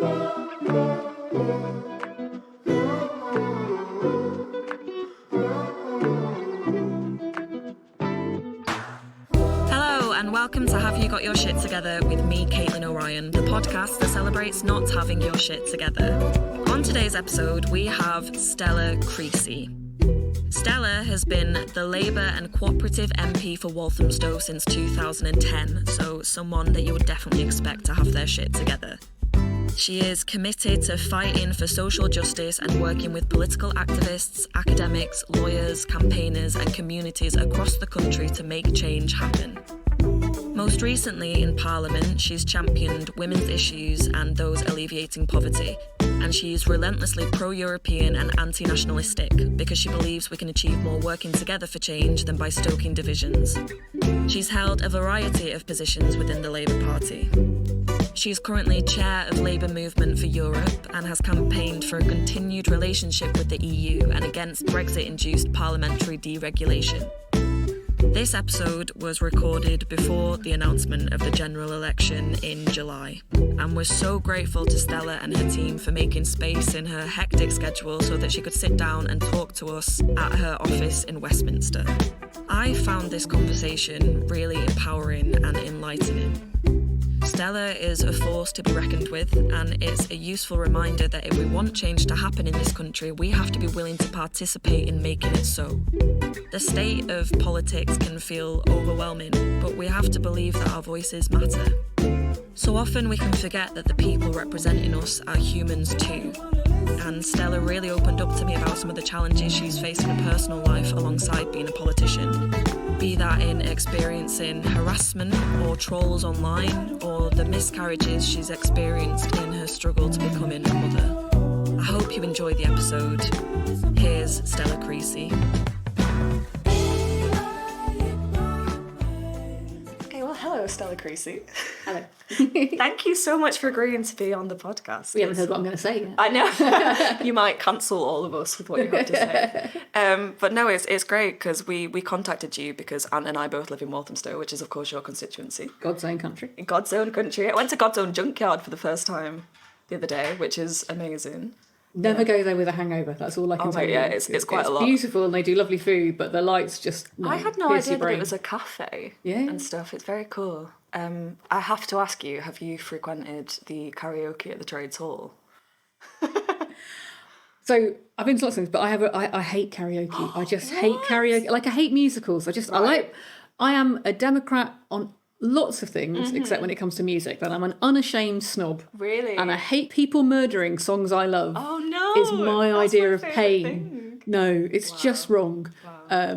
Hello and welcome to Have You Got Your Shit Together with me, Caitlin O'Ryan, the podcast that celebrates not having your shit together. On today's episode, we have Stella Creasy. Stella has been the Labour and Co-Operative MP for Walthamstow since 2010, so someone that you would definitely expect to have their shit together. She is committed to fighting for social justice and working with political activists, academics, lawyers, campaigners and communities across the country to make change happen. Most recently in Parliament, she's championed women's issues and those alleviating poverty, and she's relentlessly pro-European and anti-nationalistic because she believes we can achieve more working together for change than by stoking divisions. She's held a variety of positions within the Labour Party. She's currently chair of Labour Movement for Europe and has campaigned for a continued relationship with the EU and against Brexit-induced parliamentary deregulation. This episode was recorded before the announcement of the general election in July, and we're so grateful to Stella and her team for making space in her hectic schedule so that she could sit down and talk to us at her office in Westminster. I found this conversation really empowering and enlightening. Stella is a force to be reckoned with, and it's a useful reminder that if we want change to happen in this country, we have to be willing to participate in making it so. The state of politics can feel overwhelming, but we have to believe that our voices matter. So often we can forget that the people representing us are humans too. And Stella really opened up to me about some of the challenges she's faced in her personal life alongside being a politician. Be that in experiencing harassment or trolls online, or the miscarriages she's experienced in her struggle to becoming a mother. I hope you enjoy the episode. Here's Stella Creasy. Okay, well, hello, Stella Creasy. Hello. Thank you so much for agreeing to be on the podcast. We haven't heard what I'm going to say yet. I know. You might cancel all of us with what you have to say. But no, it's great because we contacted you because Ant and I both live in Walthamstow, which is, of course, your constituency. God's own country. In God's own country. I went to God's own junkyard for the first time the other day, which is amazing. Never go there with a hangover. That's all I can tell you. Yeah, it's quite a lot. It's beautiful and they do lovely food, but the lights just... I had no idea that it was a cafe and stuff. It's very cool. I have to ask you, have you frequented the karaoke at the Trades Hall? So I've been to lots of things, but I hate karaoke. I just hate karaoke. Like, I hate musicals. I am a Democrat on lots of things, except when it comes to music. But I'm an unashamed snob. Really? And I hate people murdering songs I love. Oh no! Is my idea of pain. Thing. No, it's just wrong. Wow.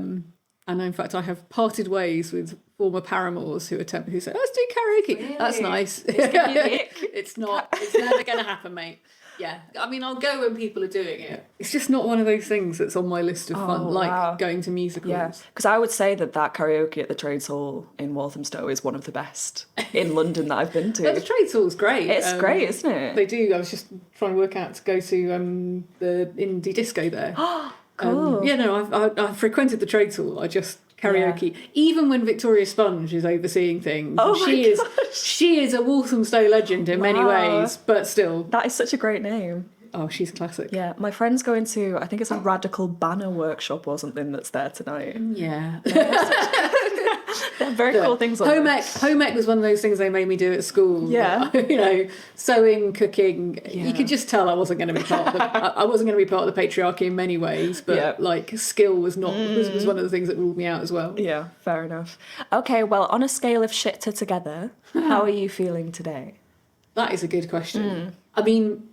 And in fact, I have parted ways with former paramours who say, let's do karaoke. Really? That's nice. It's not. It's never going to happen, mate. Yeah. I mean, I'll go when people are doing it. It's just not one of those things that's on my list of fun, like going to musicals. Yeah, because I would say that karaoke at the Trades Hall in Walthamstow is one of the best in London that I've been to. The Trades Hall's great. It's great, isn't it? They do. I was just trying to work out to go to the indie disco there. Cool. I've frequented the Trades Hall. I just karaoke. Yeah. Even when Victoria Sponge is overseeing things, she is a Walthamstow legend in many ways, but still. That is such a great name. Oh, she's classic. Yeah, my friend's going to, I think it's a Radical Banner workshop or something that's there tonight. Yeah. They're very cool things on Home ec was one of those things they made me do at school. Yeah. Sewing, cooking. Yeah. You could just tell I wasn't going to be part of I wasn't going to be part of the patriarchy in many ways, but skill was not was one of the things that ruled me out as well. Yeah, fair enough. Okay, well, on a scale of shit to together, how are you feeling today? That is a good question. I mean,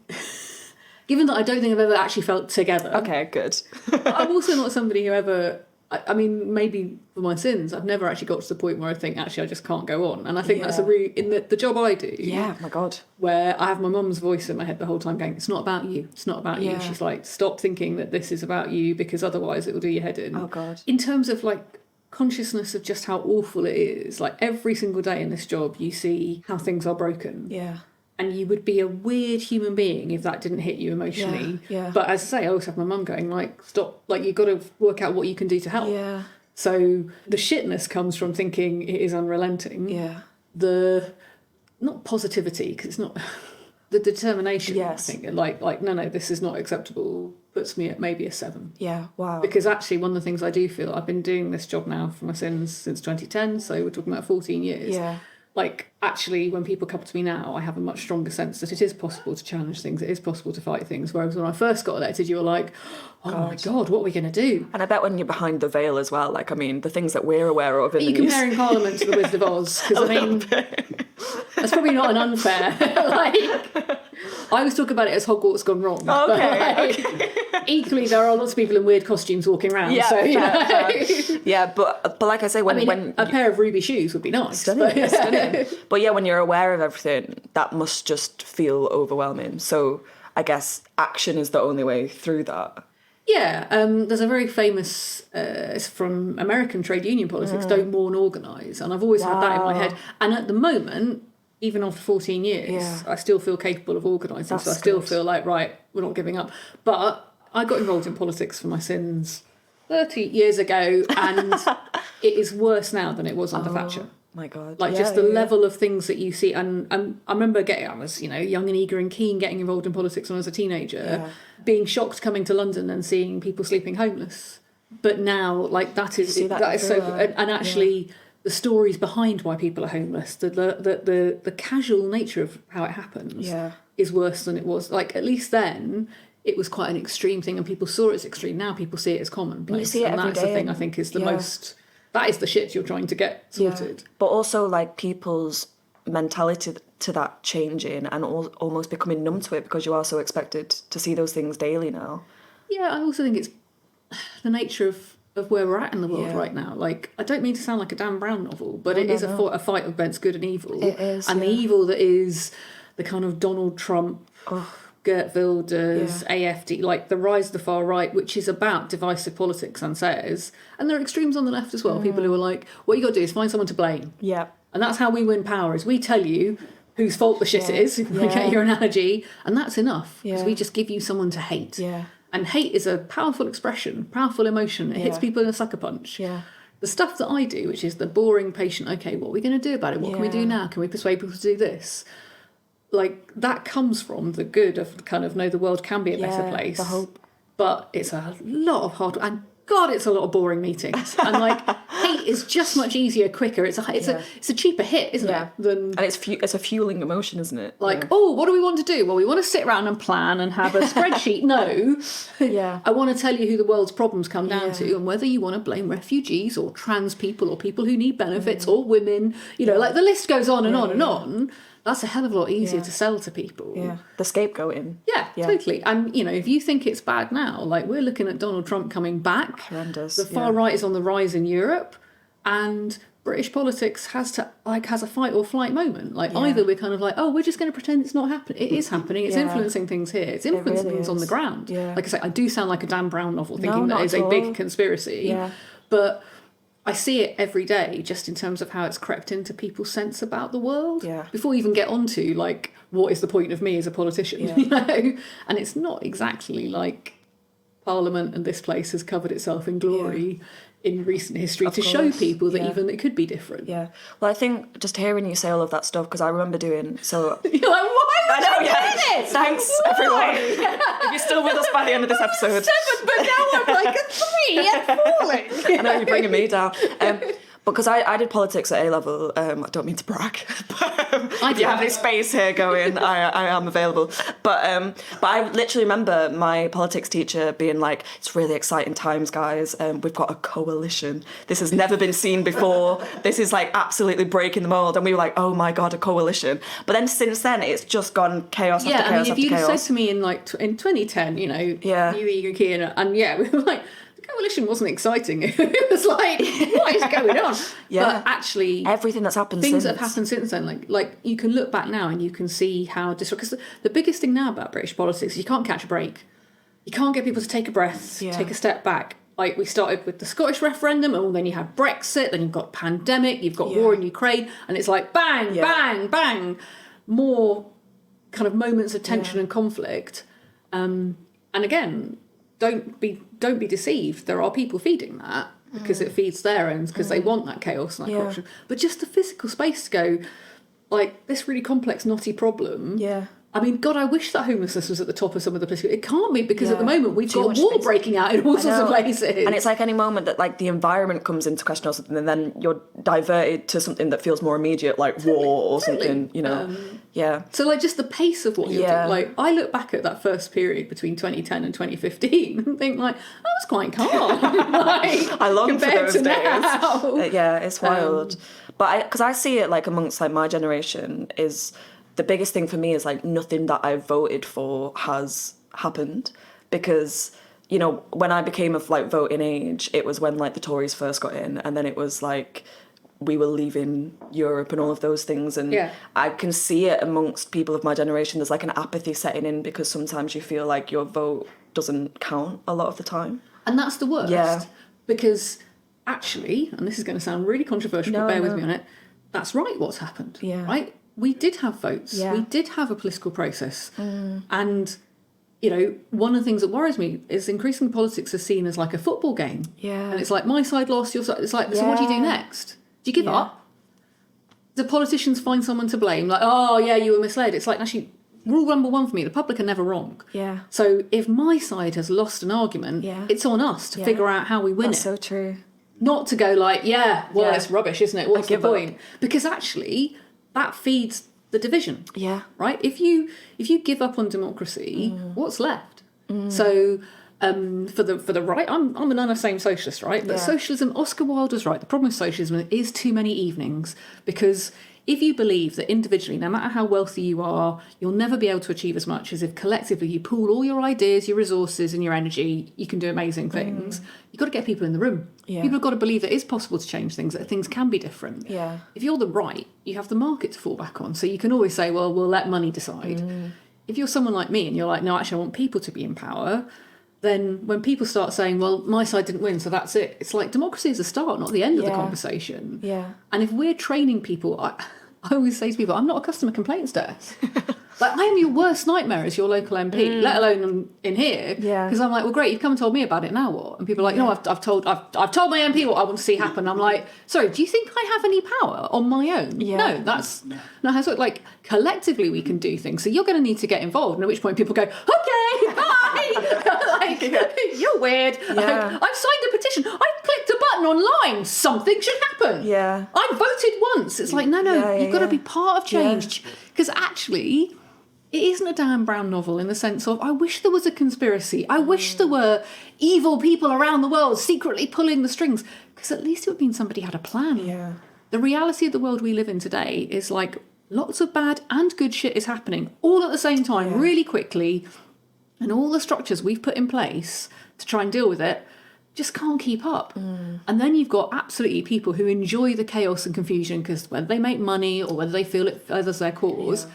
given that I don't think I've ever actually felt together. Okay, good. I'm also not somebody who ever... I mean, maybe for my sins, I've never actually got to the point where I think, actually, I just can't go on. And I think that's a really... In the job I do... Yeah, my God. Where I have my mum's voice in my head the whole time going, it's not about you. It's not about you. She's like, stop thinking that this is about you because otherwise it will do your head in. Oh, God. In terms of, like, consciousness of just how awful it is, like, every single day in this job, you see how things are broken. Yeah. And you would be a weird human being if that didn't hit you emotionally. Yeah. But as I say, I always have my mum going, like, stop, like, you've got to work out what you can do to help. Yeah. So the shitness comes from thinking it is unrelenting. Yeah. The, not positivity, because it's not, the determination, Yes. I think, like no, this is not acceptable, puts me at maybe a 7. Yeah, wow. Because actually one of the things I do feel, I've been doing this job now for my sins since 2010, so we're talking about 14 years. Yeah. Like, actually, when people come to me now, I have a much stronger sense that it is possible to challenge things, it is possible to fight things, whereas when I first got elected, you were like, oh my God, what are we going to do? And I bet when you're behind the veil as well, like, I mean, the things that we're aware of in Are the you news... comparing Parliament to the Wizard of Oz? Because, I mean, that's probably not an unfair... like, I always talk about it as Hogwarts gone wrong. Okay. Equally, there are lots of people in weird costumes walking around. Yeah, so, you fair. know. Yeah, but like I say, when a pair of ruby shoes would be nice. Stunning. But yeah, when you're aware of everything, that must just feel overwhelming. So I guess action is the only way through that. Yeah, there's a very famous, it's from American trade union politics, don't mourn, organise. And I've always had that in my head. And at the moment, even after 14 years, I still feel capable of organising. So I still feel like, right, we're not giving up. But I got involved in politics for my sins 30 years ago, and it is worse now than it was under Thatcher. My God. Like, just the level of things that you see. And I remember I was, you know, young and eager and keen getting involved in politics when I was a teenager, being shocked coming to London and seeing people sleeping homeless. But now, like, that is so... And actually... the stories behind why people are homeless, the casual nature of how it happens is worse than it was. Like, at least then, it was quite an extreme thing and people saw it as extreme. Now people see it as commonplace. You see it and every that's day the thing I think is the most... That is the shit you're trying to get sorted. But also, like, people's mentality to that changing and almost becoming numb to it because you are so expected to see those things daily now. Yeah, I also think it's the nature of where we're at in the world right now. Like, I don't mean to sound like a Dan Brown novel, but it is a fight against good and evil. It is, and the evil that is the kind of Donald Trump, Geert Wilders, AFD, like the rise of the far right, which is about divisive politics and says, and there are extremes on the left as well, people who are like, what you got to do is find someone to blame. Yeah. And that's how we win power, is we tell you whose fault the shit is, if we get your analogy, and that's enough, because we just give you someone to hate. Yeah. And hate is a powerful expression, powerful emotion. It hits people in a sucker punch. Yeah. The stuff that I do, which is the boring, patient, okay, what are we going to do about it? What can we do now? Can we persuade people to do this? Like, that comes from the good of kind of, no, the world can be a better place. The hope. But it's a lot of hard... And God, it's a lot of boring meetings. And, like, hate is just much easier, quicker. It's a cheaper hit, isn't it? And it's a fueling emotion, isn't it? Like, what do we want to do? Well, we want to sit around and plan and have a spreadsheet. No. I want to tell you who the world's problems come down to and whether you want to blame refugees or trans people or people who need benefits or women. You know, like, the list goes on and on and on. That's a hell of a lot easier to sell to people. Yeah, the scapegoating. Yeah, totally. And, you know, if you think it's bad now, like, we're looking at Donald Trump coming back. Horrendous. The far right is on the rise in Europe. And British politics has a fight or flight moment. Like, either we're kind of like, we're just going to pretend it's not happening. It is happening. It's influencing things here. It's influencing things on the ground. Yeah. Like I say, I do sound like a Dan Brown novel, thinking that is a big conspiracy. Yeah. But... I see it every day, just in terms of how it's crept into people's sense about the world. Yeah. Before we even get onto, like, what is the point of me as a politician? You know? And it's not exactly like Parliament and this place has covered itself in glory in recent history to show people that even it could be different. Yeah. Well, I think just hearing you say all of that stuff, because I remember doing so. You're like, why would you do this? Thanks, everyone. If you're still with us by the end of this episode. 7, but now I'm like a 3 and falling. I know, you're bringing me down. Because I did politics at A-level. I don't mean to brag, but if you have any space here going, I am available. But I literally remember my politics teacher being like, it's really exciting times, guys. We've got a coalition. This has never been seen before. This is like absolutely breaking the mould. And we were like, oh my God, a coalition. But then since then, it's just gone chaos after chaos after chaos. Yeah, I mean, if you'd said to me in 2010, you know, you, eager, keen, and we were like, coalition wasn't exciting. It was like, what is going on? But actually, everything that's happened things since. that have happened since then, like you can look back now and you can see how because the biggest thing now about British politics is you can't catch a break. You can't get people to take a breath, take a step back. Like, we started with the Scottish referendum, and then you had Brexit, then you've got pandemic, you've got war in Ukraine, and it's like bang, bang, bang, more kind of moments of tension and conflict. And again, don't be deceived. There are people feeding that because it feeds their ends, because they want that chaos and that corruption. But just the physical space to go, like, this really complex, knotty problem. Yeah. I mean, God, I wish that homelessness was at the top of some of the political... It can't be, because at the Yeah. moment we've Too got much war space. breaking out in all sorts of places. And it's like any moment that like the environment comes into question or something, and then you're diverted to something that feels more immediate, like war or something, you know. Yeah. So like just the pace of what you're Yeah. doing. Like I look back at that first period between 2010 and 2015 and think like, that was quite calm. Like, I long for compared those to days. now. Yeah, it's wild. But because I see it like amongst like my generation is the biggest thing for me is like nothing that I voted for has happened, because you know when I became of like voting age, it was when like the Tories first got in, and then it was like we were leaving Europe and all of those things, and I can see it amongst people of my generation. There's like an apathy setting in, because sometimes you feel like your vote doesn't count a lot of the time, and that's the worst. Yeah. Because actually, and this is going to sound really controversial, but bear with me on it, that's right what's happened. Yeah. Right? We did have votes. Yeah. We did have a political process. And, you know, one of the things that worries me is increasingly politics are seen as like a football game. Yeah. And it's like, my side lost, your side. It's like, so what do you do next? Do you give up? Do politicians find someone to blame? Like, oh, yeah, you were misled. It's like, actually, rule number one for me, the public are never wrong. Yeah. So if my side has lost an argument, it's on us to figure out how we win That's it. so true. Not to go like, it's rubbish, isn't it? What's the give up. point? Because actually, that feeds the division. Yeah. Right? If you give up on democracy, what's left? So for the right, I'm an unashamed socialist, right? But socialism, Oscar Wilde was right. The problem with socialism is too many evenings, because if you believe that individually, no matter how wealthy you are, you'll never be able to achieve as much as if collectively you pool all your ideas, your resources and your energy, you can do amazing things. You've got to get people in the room. Yeah. People have got to believe that it is possible to change things, that things can be different. Yeah. If you're the right, you have the market to fall back on. So you can always say, well, we'll let money decide. If you're someone like me and you're like, no, actually I want people to be in power, then when people start saying, well, my side didn't win, so that's it. It's like democracy is the start, not the end of the conversation. Yeah. And if we're training people, I always say to people, I'm not a customer complaints desk. Like, I am your worst nightmare as your local MP, let alone in here. Yeah. Because I'm like, well, great, you've come and told me about it, now what? And people are like, no, I've told my MP what I want to see happen. I'm like, sorry, do you think I have any power on my own? Yeah. No, that's not how it's like, collectively we can do things. So you're going to need to get involved. And at which point people go, okay, bye. Like, you're weird. Yeah. Like, I've signed a petition. I clicked a button online. Something should happen. Yeah. I voted once. It's like, no, you've got to be part of change. Because actually, it isn't a Dan Brown novel in the sense of, I wish there was a conspiracy. I wish there were evil people around the world secretly pulling the strings. Because at least it would mean somebody had a plan. Yeah. The reality of the world we live in today is like lots of bad and good shit is happening all at the same time, really quickly. And all the structures we've put in place to try and deal with it just can't keep up. And then you've got absolutely people who enjoy the chaos and confusion because whether they make money or whether they feel it furthers their cause. Yeah.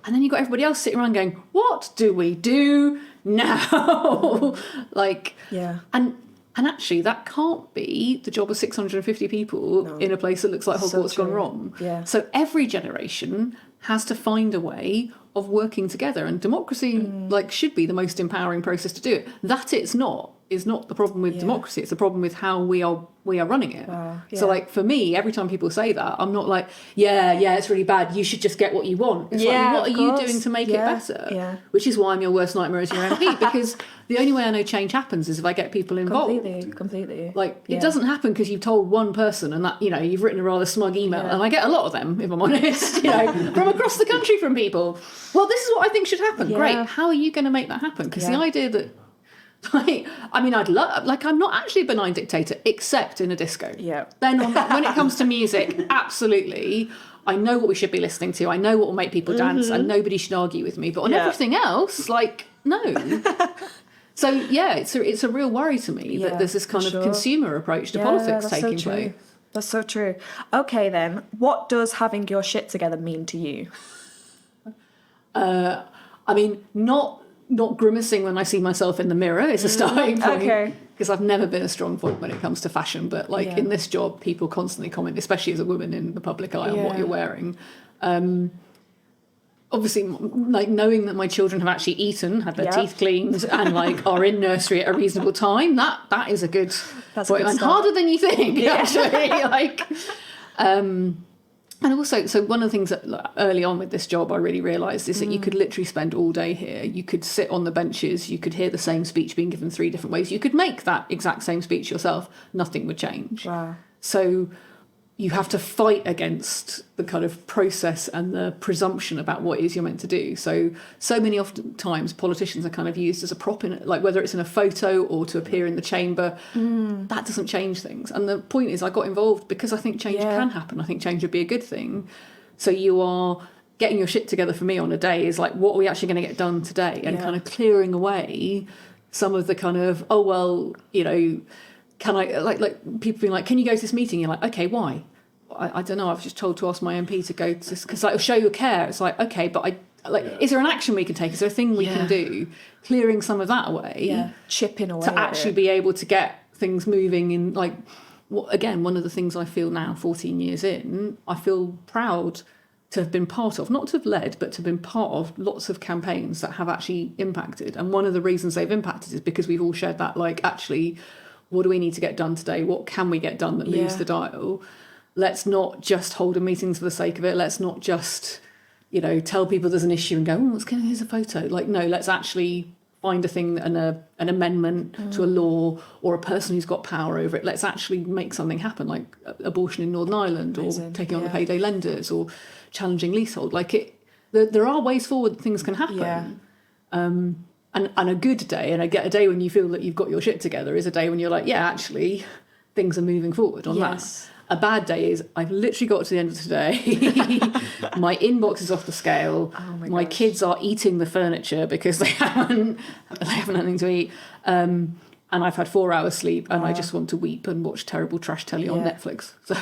And then you've got everybody else sitting around going, what do we do now? And actually that can't be the job of 650 people in a place that looks like Hogwarts gone wrong. Yeah. So every generation has to find a way of working together, and democracy should be the most empowering process to do it. That it's not is not the problem with democracy. It's the problem with how we are running it. So for me, every time people say that, I'm not like, it's really bad, you should just get what you want. It's like, what are you doing to make it better? Yeah. Which is why I'm your worst nightmare as your MP, because the only way I know change happens is if I get people involved. Completely. It doesn't happen because you've told one person and that, you've written a rather smug email, and I get a lot of them, if I'm honest, from across the country from people. Well, this is what I think should happen. Yeah. Great. How are you going to make that happen? Because the idea that I'd love, I'm not actually a benign dictator, except in a disco. Yeah. Then when it comes to music, absolutely, I know what we should be listening to. I know what will make people dance, and nobody should argue with me. But on everything else, no. So it's a real worry to me that there's this kind of consumer approach to politics taking place. That's so true. Okay, then, what does having your shit together mean to you? Not grimacing when I see myself in the mirror is a starting point. Okay. Because I've never been a strong point when it comes to fashion, but in this job, people constantly comment, especially as a woman in the public eye, on what you're wearing. Obviously, knowing that my children have actually eaten, had their teeth cleaned, and are in nursery at a reasonable time, that is a good. That's a good start. Harder than you think, actually. And also, so one of the things that early on with this job I really realised is that you could literally spend all day here. You could sit on the benches, you could hear the same speech being given 3 different ways. You could make that exact same speech yourself. Nothing would change. Wow. So you have to fight against the kind of process and the presumption about what it is you're meant to do. So many often times politicians are kind of used as a prop in it, like whether it's in a photo or to appear in the chamber. That doesn't change things. And the point is I got involved because I think change can happen. I think change would be a good thing. So you are getting your shit together for me on a day is like, what are we actually going to get done today? And kind of clearing away some of the kind of, oh, well, you know, can I, like people being like, can you go to this meeting? You're like, okay, why? I don't know. I was just told to ask my MP to go to this because like, it'll show your care. It's like, okay, but is there an action we can take? Is there a thing we can do? Clearing some of that away, chipping away to actually be able to get things moving in. Like, again, one of the things I feel now, 14 years in, I feel proud to have been part of, not to have led, but to have been part of lots of campaigns that have actually impacted. And one of the reasons they've impacted is because we've all shared that, like, actually, what do we need to get done today? What can we get done that moves the dial? Let's not just hold a meeting for the sake of it. Let's not just, you know, tell people there's an issue and go, oh, here's a photo. Like, no, let's actually find a thing, an amendment to a law or a person who's got power over it. Let's actually make something happen, like abortion in Northern Ireland or taking on the payday lenders or challenging leasehold. Like, there are ways forward that things can happen. And a good day, and a day when you feel that you've got your shit together is a day when you're like, yeah, actually, things are moving forward on that. A bad day is I've literally got to the end of today. My inbox is off the scale. Oh my kids are eating the furniture because they haven't anything to eat. And I've had 4 hours sleep and I just want to weep and watch terrible trash telly on Netflix. So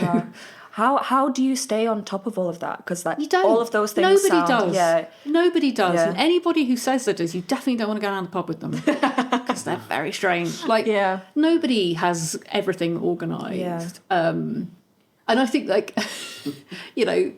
how do you stay on top of all of that? Because you don't. All of those things Nobody does. Yeah. Nobody does. Yeah. And anybody who says that does, you definitely don't want to go down the pub with them because they're very strange. Like, nobody has everything organised. And I think, like, you know,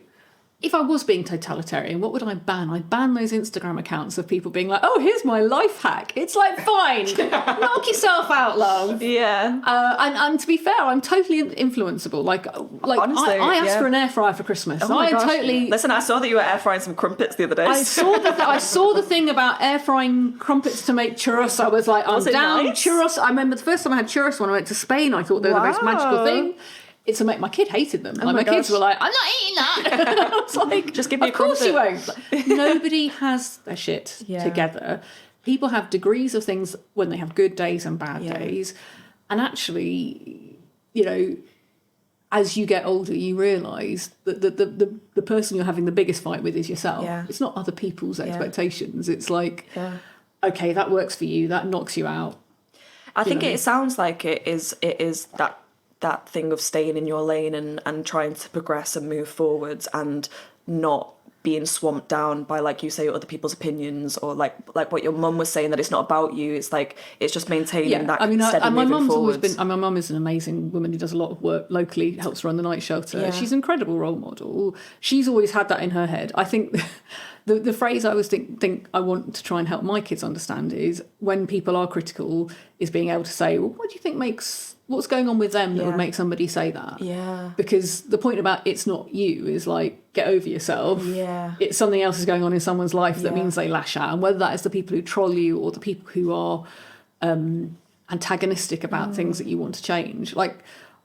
if I was being totalitarian, what would I ban? I'd ban those Instagram accounts of people being like, oh, here's my life hack. It's like, fine, knock yourself out, love. Yeah. And to be fair, I'm totally influenceable. Like honestly, I asked for an air fryer for Christmas. Oh my gosh. Totally. Listen, I saw that you were air frying some crumpets the other day. I saw the thing about air frying crumpets to make churros. I was like, I'm down. Nice? Churros. I remember the first time I had churros when I went to Spain. I thought they were the most magical thing. It's a my kid hated them. Like, my kids were like, I'm not eating that. I was like, just give me of course you won't. Nobody has their shit together. People have degrees of things when they have good days and bad days. And actually, you know, as you get older, you realise that the person you're having the biggest fight with is yourself. Yeah. It's not other people's expectations. It's like, okay, that works for you. That knocks you out. I think it sounds like it is that thing of staying in your lane and trying to progress and move forwards and not being swamped down by, like you say, other people's opinions or like what your mum was saying, that it's not about you. It's like, it's just maintaining that steady moving forwards. My mum is an amazing woman who does a lot of work locally, helps run the night shelter. Yeah. She's an incredible role model. She's always had that in her head. I think the phrase I always think I want to try and help my kids understand is when people are critical is being able to say, well, what do you think what's going on with them that would make somebody say that? Yeah. Because the point about it's not you is like, get over yourself. Yeah. It's something else is going on in someone's life that means they lash out. And whether that is the people who troll you or the people who are antagonistic about things that you want to change. Like,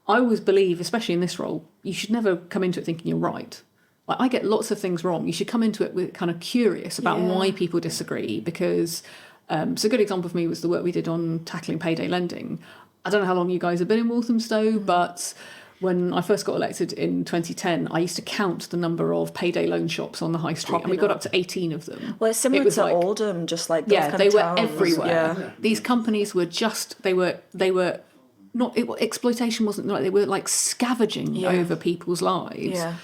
I always believe, especially in this role, you should never come into it thinking you're right. Like, I get lots of things wrong. You should come into it with kind of curious about why people disagree, because so a good example for me was the work we did on tackling payday lending. I don't know how long you guys have been in Walthamstow, but when I first got elected in 2010, I used to count the number of payday loan shops on the high street, and we got up to 18 of them. Well, it's similar to Oldham, just like those kind of they were towns. Everywhere. Yeah. These companies were just they were not exploitation wasn't right. They were like scavenging over people's lives. Yeah.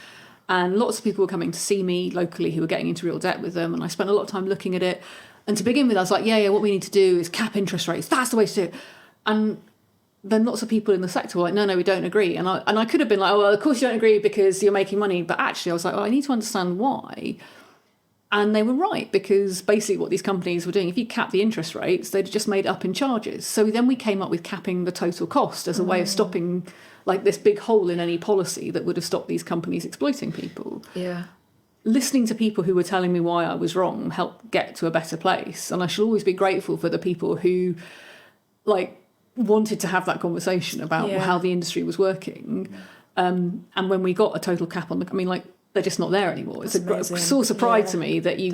And lots of people were coming to see me locally who were getting into real debt with them, and I spent a lot of time looking at it. And to begin with, I was like, what we need to do is cap interest rates. That's the way to do it. And then lots of people in the sector were like, no, we don't agree. And I could have been like, oh, well, of course you don't agree because you're making money. But actually, I was like, well, I need to understand why. And they were right, because basically what these companies were doing, if you cap the interest rates, they'd just made up in charges. So then we came up with capping the total cost as a way of stopping like this big hole in any policy that would have stopped these companies exploiting people. Yeah. Listening to people who were telling me why I was wrong helped get to a better place. And I should always be grateful for the people who, like, wanted to have that conversation about how the industry was working. And when we got a total cap on they're just not there anymore. It's a source of pride to me that you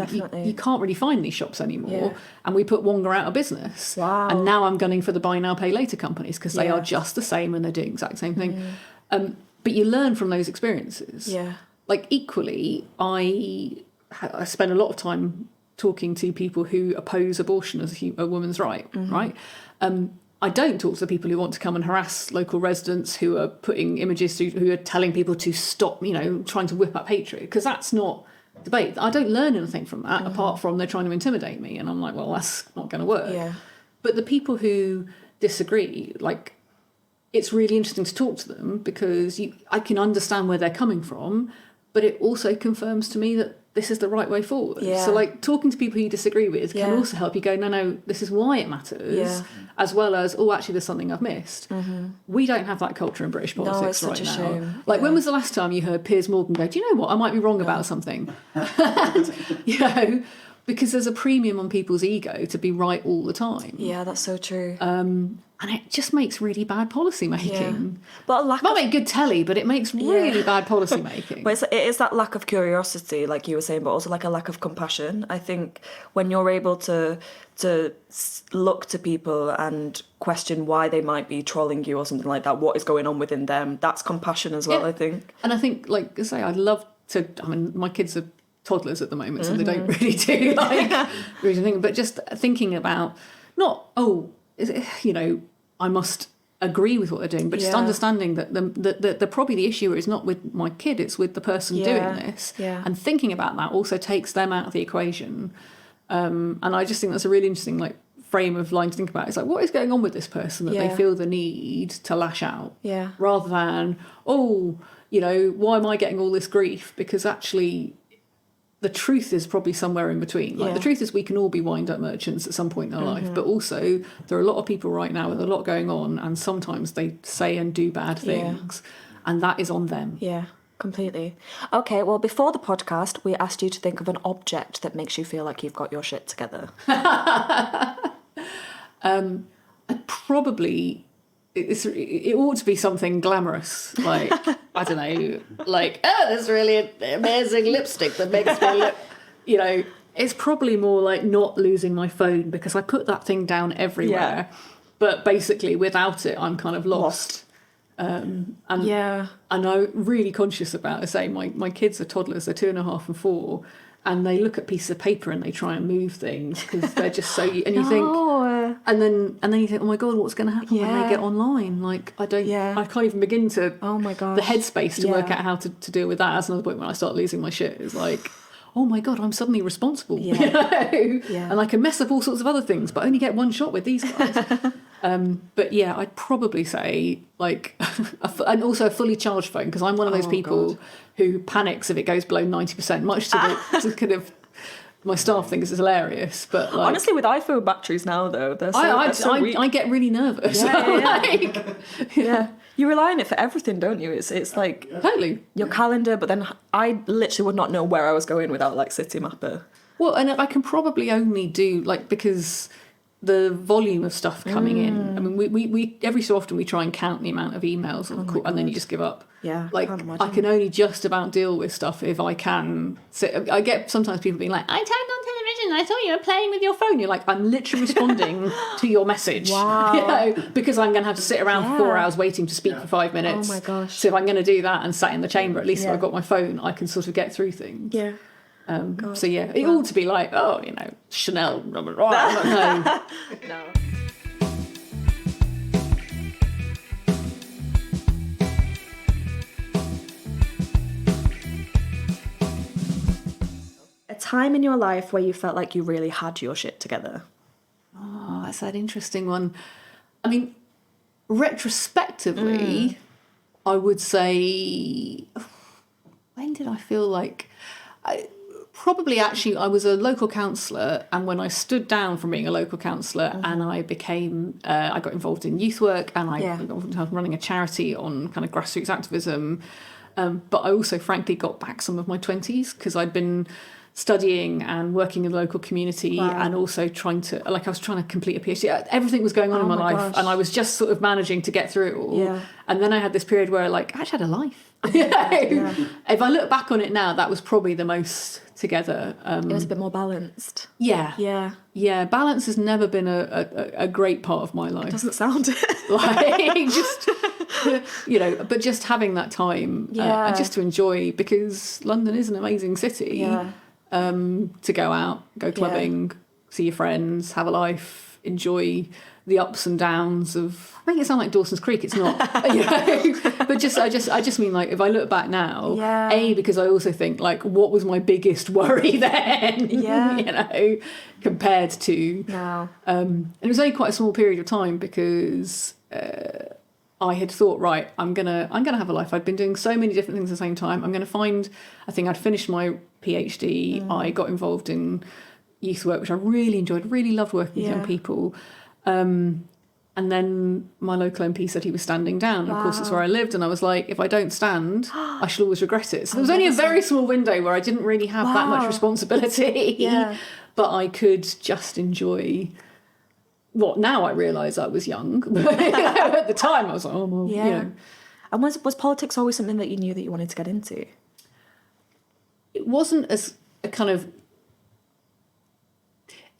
can't really find these shops anymore. And we put Wonga out of business. Wow. And now I'm gunning for the buy now, pay later companies because they are just the same and they're doing the exact same thing. But you learn from those experiences. Yeah. Like, equally, I spend a lot of time talking to people who oppose abortion as a woman's right, right? I don't talk to the people who want to come and harass local residents who are putting images through, who are telling people to stop, trying to whip up hatred, because that's not debate. I don't learn anything from that apart from they're trying to intimidate me. And I'm like, well, that's not going to work. Yeah. But the people who disagree, like, it's really interesting to talk to them because I can understand where they're coming from, but it also confirms to me that this is the right way forward. Yeah. So, like, talking to people you disagree with can also help you go, no, this is why it matters, as well as, actually, there's something I've missed. We don't have that culture in British politics it's such right a now. shame. Like, when was the last time you heard Piers Morgan go, do you know what, I might be wrong about something? Because there's a premium on people's ego to be right all the time. Yeah, that's so true. And it just makes really bad policy making. Yeah. But It might make good telly, but it makes really bad policy making. But it is that lack of curiosity, like you were saying, but also like a lack of compassion. I think when you're able to look to people and question why they might be trolling you or something like that, what is going on within them, that's compassion as well, I think. And I think, like I say, I'd love to, my kids are toddlers at the moment, so they don't really do really think, but just thinking about I must agree with what they're doing, but just understanding that the probably the issue is not with my kid, it's with the person doing this, and thinking about that also takes them out of the equation. And I just think that's a really interesting frame of line to think about. It's like, what is going on with this person that they feel the need to lash out, rather than why am I getting all this grief? Because actually, the truth is probably somewhere in between. The truth is we can all be wind-up merchants at some point in our life, but also there are a lot of people right now with a lot going on, and sometimes they say and do bad things, and that is on them. Yeah, completely. Okay, well, before the podcast, we asked you to think of an object that makes you feel like you've got your shit together. It ought to be something glamorous, like, I don't know, like, there's really amazing lipstick that makes me look, it's probably more like not losing my phone, because I put that thing down everywhere, but basically without it I'm kind of lost. And I'm really conscious about, my kids are toddlers, they're 2.5 and 4, and they look at pieces of paper and they try and move things because they're just so, and you think, and then you think, oh my god, what's going to happen when they get online? Like, I can't even begin to, the headspace to work out how to deal with that. That's another point when I start losing my shit, is like, oh my god, I'm suddenly responsible, and I can mess up all sorts of other things, but only get one shot with these guys. But yeah, I'd probably say and also a fully charged phone, because I'm one of those people who panics if it goes below 90%, much to kind of my staff think it's hilarious. But honestly, with iPhone batteries now, though, they're so weak. I get really nervous. You rely on it for everything, don't you? It's like totally your calendar, but then I literally would not know where I was going without City Mapper. Well, and I can probably only do because the volume of stuff coming in. I mean, we every so often we try and count the amount of emails, and then you just give up. Yeah, I can only just about deal with stuff if I can. I get sometimes people being like, "I turned on television. I thought you were playing with your phone." You're like, "I'm literally responding to your message." Wow. Because I'm going to have to sit around for 4 hours waiting to speak for 5 minutes. Oh my gosh. So if I'm going to do that and sat in the chamber, at least if I've got my phone, I can sort of get through things. Yeah. So yeah, it ought to be like, Chanel. No. A time in your life where you felt like you really had your shit together. Oh, that's that interesting one. I mean, retrospectively, I would say, when did I feel like... probably actually, I was a local councillor, and when I stood down from being a local councillor and I became, I got involved in youth work, and I was running a charity on kind of grassroots activism. But I also, frankly, got back some of my 20s because I'd been studying and working in the local community and also trying to, I was trying to complete a PhD. Everything was going on in my life, and I was just sort of managing to get through it all. Yeah. And then I had this period where I actually had a life. If I look back on it now, that was probably the most together. It was a bit more balanced. Yeah. Balance has never been a great part of my life. It doesn't sound it. But just having that time and just to enjoy, because London is an amazing city. To go out, go clubbing, see your friends, have a life, enjoy the ups and downs of. I make it sound like Dawson's Creek. It's not, but I just mean if I look back now, because I also think what was my biggest worry then, compared to now. And it was only quite a small period of time because. I had thought, right, I'm gonna have a life. I'd been doing so many different things at the same time. I'm gonna find. I think I'd finished my PhD. I got involved in youth work, which I really enjoyed. Really loved working with young people. And then my local MP said he was standing down. And of course, that's where I lived. And I was like, if I don't stand, I shall always regret it. So there was only a very small window where I didn't really have that much responsibility, but I could just enjoy. What now I realise I was young, but at the time I was like, And was politics always something that you knew that you wanted to get into? It wasn't as a kind of.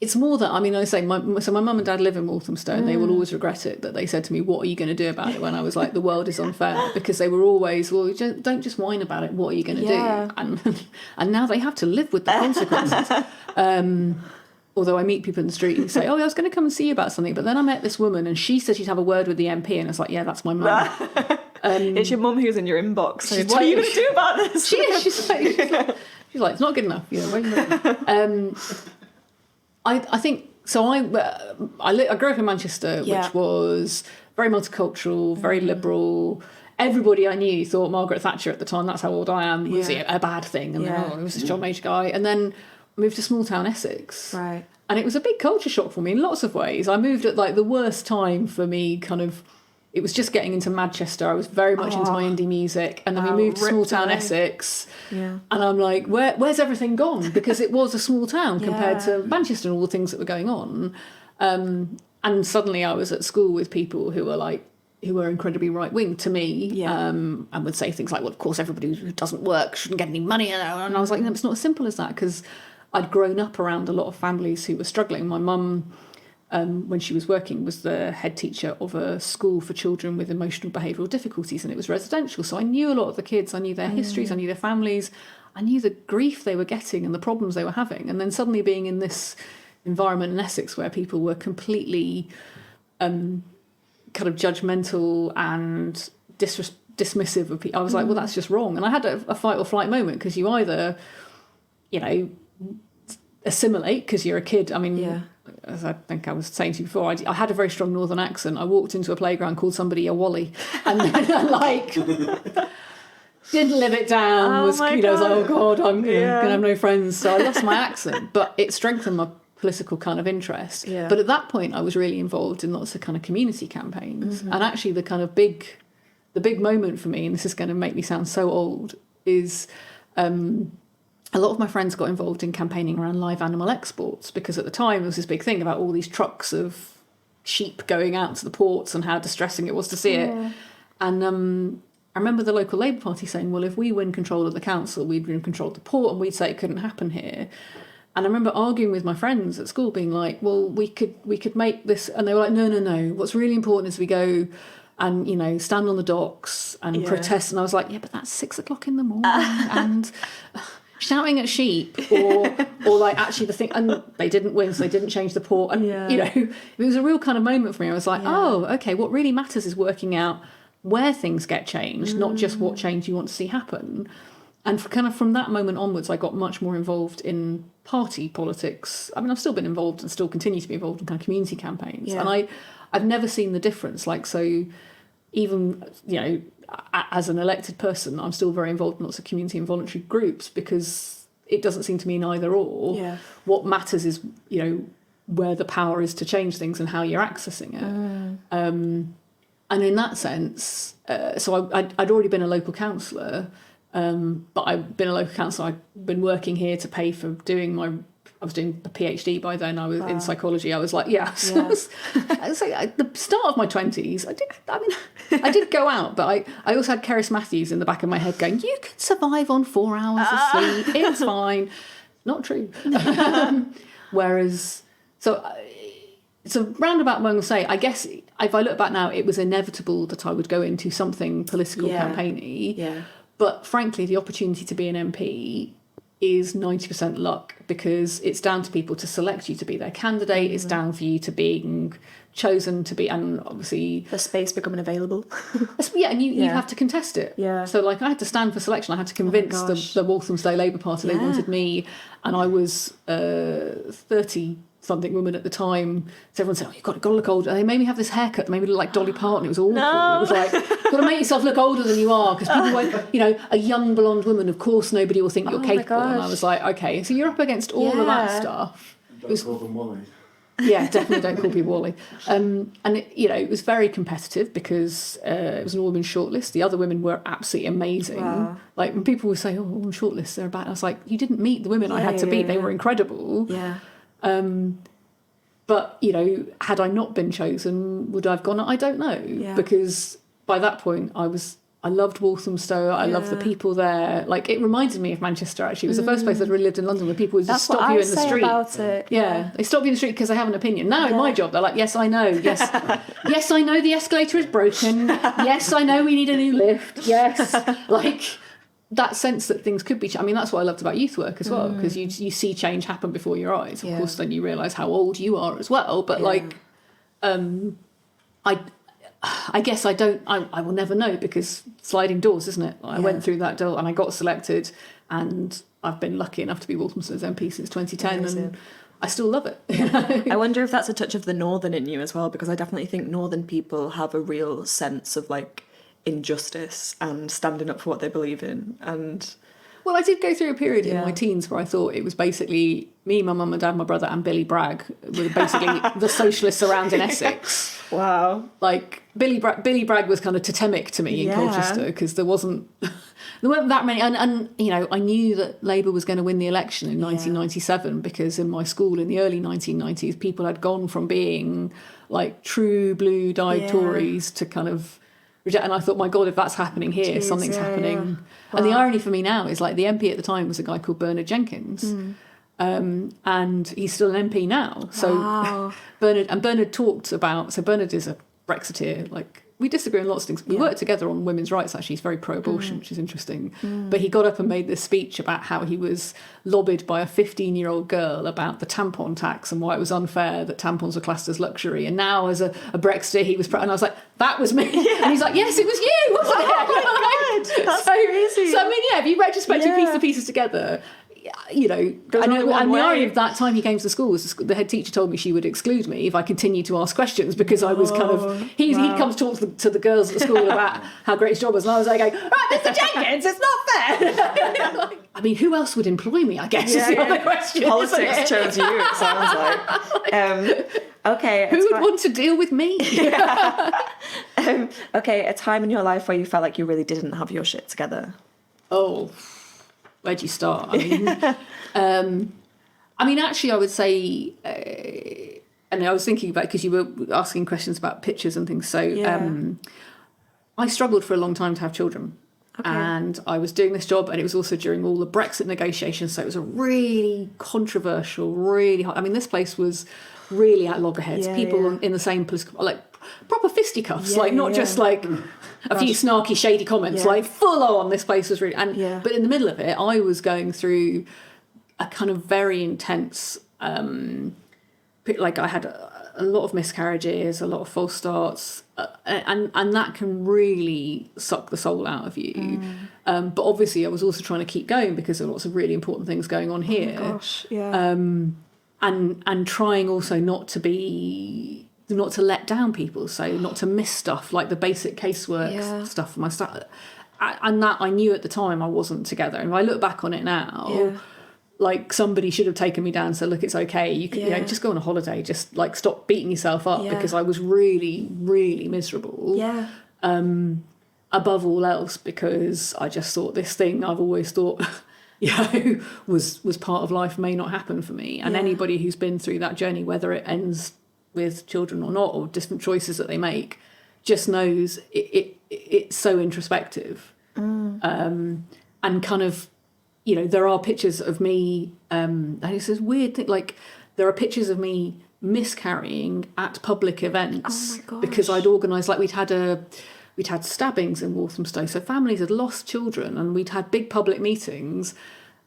It's more that I say my mum and dad live in Walthamstow, and they will always regret it that they said to me, "What are you going to do about it?" When I was like, "The world is unfair," because they were always, "Well, don't just whine about it. What are you going to do?" And now they have to live with the consequences. Although I meet people in the street who say, "Oh, I was going to come and see you about something," but then I met this woman and she said she'd have a word with the MP, and it's like, yeah, that's my mum. It's your mum who's in your inbox saying, what are you going to do about this? She's like, it's not good enough. I think so. I grew up in Manchester, which was very multicultural, very liberal. Everybody I knew thought Margaret Thatcher at the time, that's how old I am, was a bad thing, and then it was this John Major guy, and then moved to small town Essex, right? And it was a big culture shock for me in lots of ways. I moved at the worst time for me, kind of. It was just getting into Manchester. I was very much into my indie music, and then we moved to small town Essex, and I'm like, where's everything gone? Because it was a small town compared to Manchester and all the things that were going on, and suddenly I was at school with people who were incredibly right wing to me, and would say things like, well, of course everybody who doesn't work shouldn't get any money, and I was like, no, it's not as simple as that, because I'd grown up around a lot of families who were struggling. My mum, when she was working, was the head teacher of a school for children with emotional behavioural difficulties, and it was residential. So I knew a lot of the kids. I knew their histories. I knew their families. I knew the grief they were getting and the problems they were having. And then suddenly being in this environment in Essex where people were completely kind of judgmental and dismissive of people, I was like, well, that's just wrong. And I had a fight or flight moment, because you either, assimilate because you're a kid. I mean, as I think I was saying to you before, I had a very strong northern accent. I walked into a playground, called somebody a Wally, and then didn't live it down. Was like, oh God, I'm gonna have no friends. So I lost my accent, but it strengthened my political kind of interest. Yeah. But at that point, I was really involved in lots of kind of community campaigns, and actually the kind of big moment for me, and this is going to make me sound so old, is. A lot of my friends got involved in campaigning around live animal exports, because at the time there was this big thing about all these trucks of sheep going out to the ports and how distressing it was to see it. And I remember the local Labour Party saying, well, if we win control of the council, we'd win control of the port, and we'd say it couldn't happen here. And I remember arguing with my friends at school, being like, well, we could make this, and they were like, no. What's really important is we go and, stand on the docks and protest. And I was like, yeah, but that's 6 o'clock in the morning and shouting at sheep or actually the thing, and they didn't win, so they didn't change the port. And, it was a real kind of moment for me. I was like, oh, okay, what really matters is working out where things get changed, not just what change you want to see happen. And from that moment onwards, I got much more involved in party politics. I mean, I've still been involved and still continue to be involved in kind of community campaigns. And I've never seen the difference. So even, as an elected person, I'm still very involved in lots of community and voluntary groups, because it doesn't seem to mean either or. Yeah. What matters is, where the power is to change things and how you're accessing it. And in that sense, so I'd already been a local councillor, but I've been a local councillor. I've been working here to pay for I was doing a PhD by then. I was in psychology. I was like, So at the start of my 20s, I did go out, but I also had Cerys Matthews in the back of my head going, you could survive on 4 hours of sleep. It's fine. Not true. Whereas, so roundabout way to say, I guess if I look back now, it was inevitable that I would go into something political campaigny. Yeah. But frankly, the opportunity to be an MP is 90% luck, because it's down to people to select you to be their candidate. It's down for you to being chosen to be, and obviously The space becoming available. and you have to contest it. Yeah. So I had to stand for selection. I had to convince the Walthamstow Labour Party they wanted me, and I was 30-something woman at the time. So everyone said, "Oh, you've got to look older." They made me have this haircut. They made me look like Dolly Parton. It was awful. No. It was like, you've got to make yourself look older than you are, because people won't. A young blonde woman, of course, nobody will think you're capable. And I was like, okay, so you're up against all of that stuff. Don't call them Wally. Yeah, definitely don't call people Wally. And it was very competitive, because it was an all-women shortlist. The other women were absolutely amazing. Wow. Like, when people would say, "Oh, all shortlists, they're bad," I was like, you didn't meet the women I had to beat. They were incredible. Yeah. But, had I not been chosen, would I have gone? I don't know. Yeah. Because by that point, I loved Walthamstow. I loved the people there. Like, it reminded me of Manchester, actually. It was the first place I'd really lived in London, where people would just stop you in the street. That's what I say about it. Yeah, they stop you in the street because they have an opinion. Now, in my job, they're like, yes, I know. Yes, yes, I know the escalator is broken. Yes, I know we need a new lift. Yes. Like, that sense that things could be... that's what I loved about youth work as well, because you see change happen before your eyes. Of course, then you realise how old you are as well. But, I guess I will never know, because sliding doors, isn't it? I went through that door and I got selected, and I've been lucky enough to be Walthamstow's MP since 2010. Amazing. And I still love it. I wonder if that's a touch of the northern in you as well, because I definitely think northern people have a real sense of injustice and standing up for what they believe in. And well, I did go through a period in my teens where I thought it was basically me, my mum and dad, my brother, and Billy Bragg were basically the socialists around in Essex. Wow. Like, Billy Bragg was kind of totemic to me in Colchester, because there weren't that many, and I knew that Labour was going to win the election in 1997, because in my school in the early 1990s, people had gone from being like true blue-dyed Tories to kind of reject. And I thought, my God, if that's happening here, something's happening. Yeah. Wow. And the irony for me now is, like, the MP at the time was a guy called Bernard Jenkins. And he's still an MP now. So Bernard talked about... So Bernard is a Brexiteer. Like, we disagree on lots of things. We work together on women's rights, actually. He's very pro-abortion, which is interesting. But he got up and made this speech about how he was lobbied by a 15-year-old girl about the tampon tax and why it was unfair that tampons were classed as luxury. And now, as a Brexiteer, he was... And I was like, that was me. Yeah. And he's like, yes, it was you, wasn't it? Oh, my God. That's crazy. So, if you retrospectively piece the pieces together... and the irony of that time he came to the school was the head teacher told me she would exclude me if I continued to ask questions, because I was kind of... He'd come to talk to the girls at the school about how great his job was, and I was like, right, Mr. Jenkins, it's not fair. Who else would employ me, I guess, is the other question. Politics chose you, it sounds like. Okay. Who would want to deal with me? Okay, a time in your life where you felt like you really didn't have your shit together. Oh... Where'd you start? Actually, I would say, and I was thinking about, because you were asking questions about pictures and things. So I struggled for a long time to have children. Okay. And I was doing this job, and it was also during all the Brexit negotiations. So it was a really controversial, really hot... this place was really at loggerheads. People in the same political... Like, proper fisticuffs, not just like... a few snarky, shady comments, like full on. This place was really, but in the middle of it, I was going through a kind of very intense, like I had a lot of miscarriages, a lot of false starts, and that can really suck the soul out of you. But obviously, I was also trying to keep going because there were lots of really important things going on here. Oh my gosh, yeah. And trying also not to let down people, so not to miss stuff like the basic casework stuff for my stuff, and that I knew at the time I wasn't together. And if I look back on it now, like somebody should have taken me down and said, look, it's okay. You can, just go on a holiday. Just like stop beating yourself up because I was really, really miserable. Yeah. Above all else, because I just thought this thing I've always thought, was part of life may not happen for me. And anybody who's been through that journey, whether it ends with children or not, or different choices that they make, just knows it's so introspective. And kind of, there are pictures of me, and it's this weird thing, like there are pictures of me miscarrying at public events because I'd organised, like we'd had stabbings in Walthamstow, so families had lost children and we'd had big public meetings,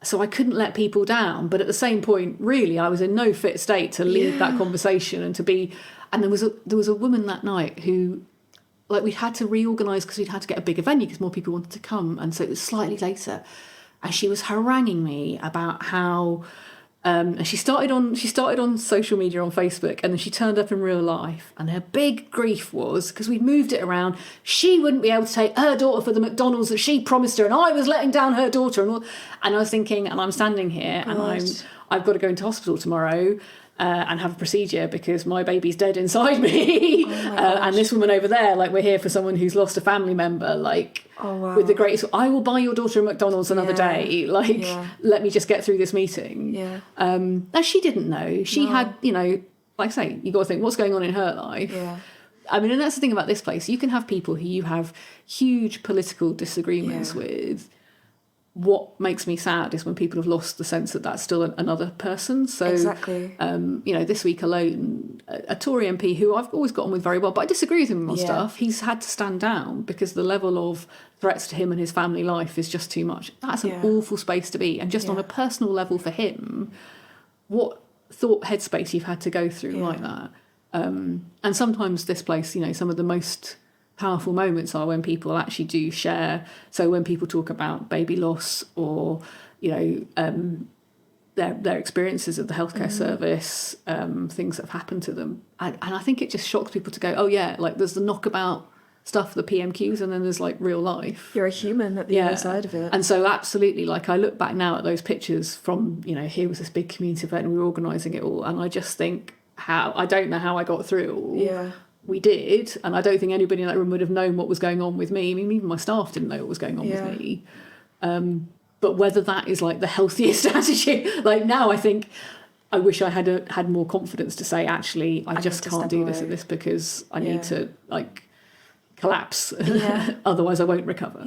so I couldn't let people down. But at the same point, really, I was in no fit state to lead that conversation and to be... And there was a woman that night who, like, we'd had to reorganise because we'd had to get a bigger venue because more people wanted to come, and so it was slightly later. And she was haranguing me about how... and she started on social media on Facebook, and then she turned up in real life, and her big grief was because we'd moved it around, she wouldn't be able to take her daughter for the McDonald's that she promised her, and I was letting down her daughter, and I was thinking, and I'm standing here and I've got to go into hospital tomorrow and have a procedure because my baby's dead inside me. And this woman over there, like, we're here for someone who's lost a family member, like, with the greatest, I will buy your daughter a McDonald's another day, like, let me just get through this meeting. Now she didn't know. She had, like I say, you got to think what's going on in her life. I mean, and that's the thing about this place, you can have people who you have huge political disagreements with. What makes me sad is when people have lost the sense that that's still another person. So, exactly. This week alone, a Tory MP who I've always got on with very well, but I disagree with him on stuff, he's had to stand down because the level of threats to him and his family life is just too much. That's an awful space to be. And just on a personal level for him, what thought headspace you've had to go through like that. And sometimes this place, some of the most powerful moments are when people actually do share. So when people talk about baby loss or their experiences of the healthcare service, things that have happened to them, and I think it just shocks people to go, oh yeah, like there's the knockabout stuff, the PMQs, and then there's like real life. You're a human at the other side of it. And so absolutely, like I look back now at those pictures from here was this big community event and we were organising it all, and I just think I don't know how I got through it all. We did, and I don't think anybody in that room would have known what was going on with me. I mean, even my staff didn't know what was going on with me. But whether that is like the healthiest attitude, like now I think I wish I had more confidence to say, actually, I just can't do this at this because I need to like collapse. Otherwise I won't recover.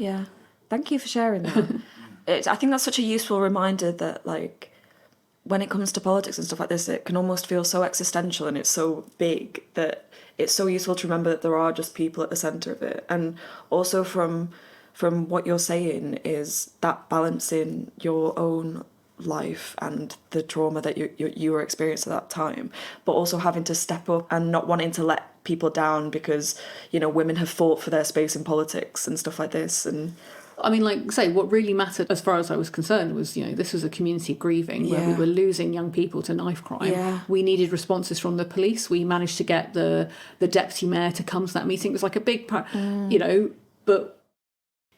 Thank you for sharing that. I think that's such a useful reminder that, like, when it comes to politics and stuff like this, it can almost feel so existential and it's so big that it's so useful to remember that there are just people at the centre of it. And also from what you're saying is that balancing your own life and the trauma that you were experiencing at that time, but also having to step up and not wanting to let people down because, women have fought for their space in politics and stuff like this. And I mean, like, say, what really mattered as far as I was concerned was, this was a community grieving where we were losing young people to knife crime. We needed responses from the police. We managed to get the deputy mayor to come to that meeting. It was like a big, but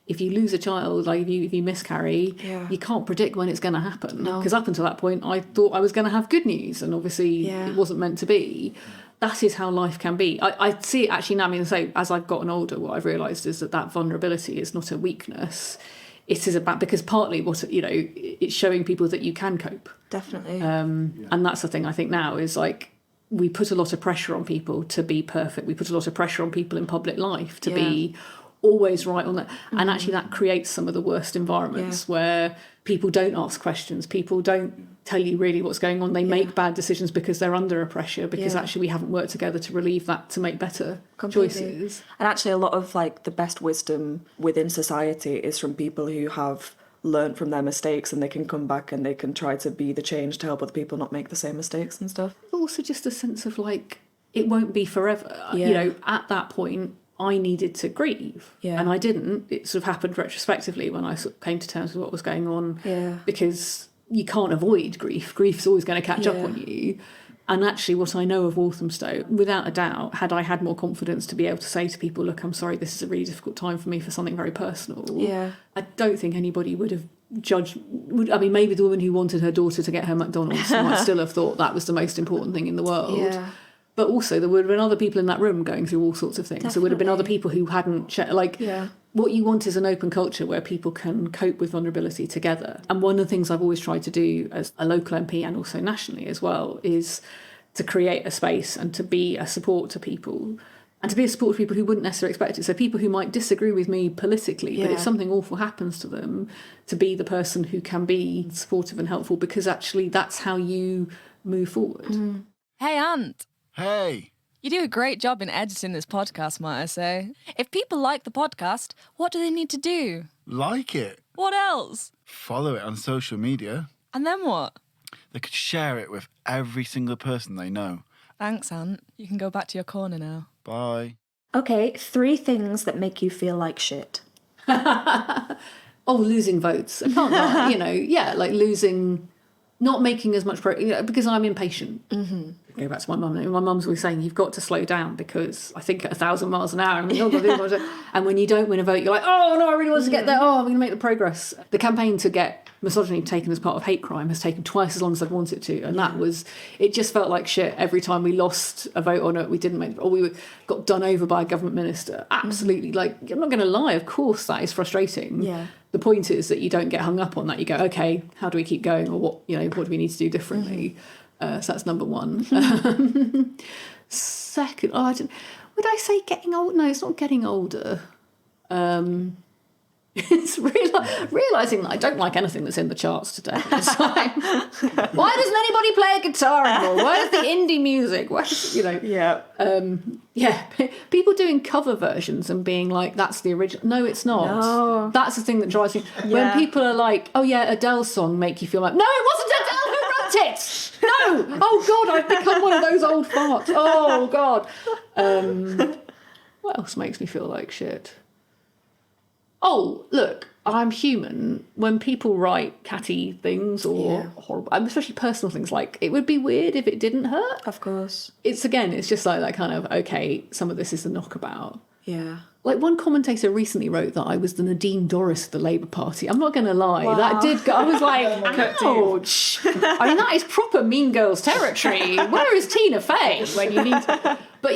if you lose a child, like if you miscarry, you can't predict when it's going to happen. Because up until that point, I thought I was going to have good news, and obviously it wasn't meant to be. That is how life can be. I see it actually now. I mean, so as I've gotten older, what I've realised is that vulnerability is not a weakness. It is about, because partly it's showing people that you can cope. Definitely. And that's the thing I think now is, like, we put a lot of pressure on people to be perfect. We put a lot of pressure on people in public life to be always right on that. And actually that creates some of the worst environments where people don't ask questions, people don't tell you really what's going on, they make bad decisions because they're under a pressure, because actually we haven't worked together to relieve that, to make better choices. And actually a lot of like the best wisdom within society is from people who have learned from their mistakes, and they can come back and they can try to be the change to help other people not make the same mistakes and stuff. Also just a sense of like, it won't be forever. At that point I needed to grieve, and I didn't. It sort of happened retrospectively when I sort of came to terms with what was going on, because you can't avoid grief. Grief's always going to catch up on you. And actually what I know of Walthamstow, without a doubt, had I had more confidence to be able to say to people, look, I'm sorry, this is a really difficult time for me for something very personal, I don't think anybody would have maybe the woman who wanted her daughter to get her McDonald's might still have thought that was the most important thing in the world. Yeah. But also there would have been other people in that room going through all sorts of things. Definitely. There would have been other people who hadn't what you want is an open culture where people can cope with vulnerability together. And one of the things I've always tried to do as a local MP and also nationally as well is to create a space and to be a support to people. And to be a support to people who wouldn't necessarily expect it. So people who might disagree with me politically, but if something awful happens to them, to be the person who can be supportive and helpful, because actually that's how you move forward. Mm. Hey, Ant. Hey. You do a great job in editing this podcast, might I say. If people like the podcast, what do they need to do? Like it. What else? Follow it on social media. And then what? They could share it with every single person they know. Thanks, Ant. You can go back to your corner now. Bye. Okay, 3 things that make you feel like shit. Losing votes. I can't lie, like losing, not making as much progress, because I'm impatient. Mm-hmm. Go back to my mum. My mum's always saying, you've got to slow down because I think at 1,000 miles an hour. And when you don't win a vote, you're like, oh, no, I really want to get there. Oh, I'm going to make the progress. The campaign to get misogyny taken as part of hate crime has taken twice as long as I'd want it to. And it just felt like shit every time we lost a vote on it. We didn't make, or we got done over by a government minister. Absolutely. Like, I'm not going to lie. Of course, that is frustrating. Yeah. The point is that you don't get hung up on that. You go, okay, how do we keep going? Or what do we need to do differently? So that's number one. Second, would I say getting old? No, it's not getting older. It's realising that I don't like anything that's in the charts today. It's like, why doesn't anybody play a guitar anymore? Where's the indie music? People doing cover versions and being like, that's the original. No, it's not. No. That's the thing that drives me. When people are like, oh yeah, Adele's song make you feel like, no, it wasn't Adele who wrote it. No. Oh God, I've become one of those old farts. Oh God. What else makes me feel like shit? Oh, look, I'm human. When people write catty things or horrible, especially personal things, like, it would be weird if it didn't hurt. Of course. It's just like that kind of, okay, some of this is a knockabout. Yeah. Like, one commentator recently wrote that I was the Nadine Dorris of the Labour Party. I'm not going to lie. Wow. That did go, I was like, ouch. I mean, that is proper Mean Girls territory. Where is Tina Fey when you need to... But,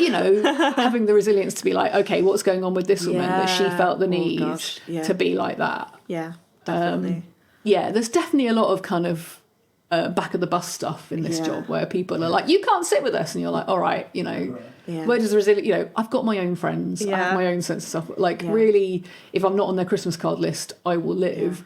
having the resilience to be like, okay, what's going on with this woman that she felt the need to be like that. Yeah, definitely. There's definitely a lot of kind of back of the bus stuff in this job where people are like, you can't sit with us. And you're like, all right, where does the resilience, I've got my own friends. I have my own sense of stuff. Like, really, if I'm not on their Christmas card list, I will live. Yeah.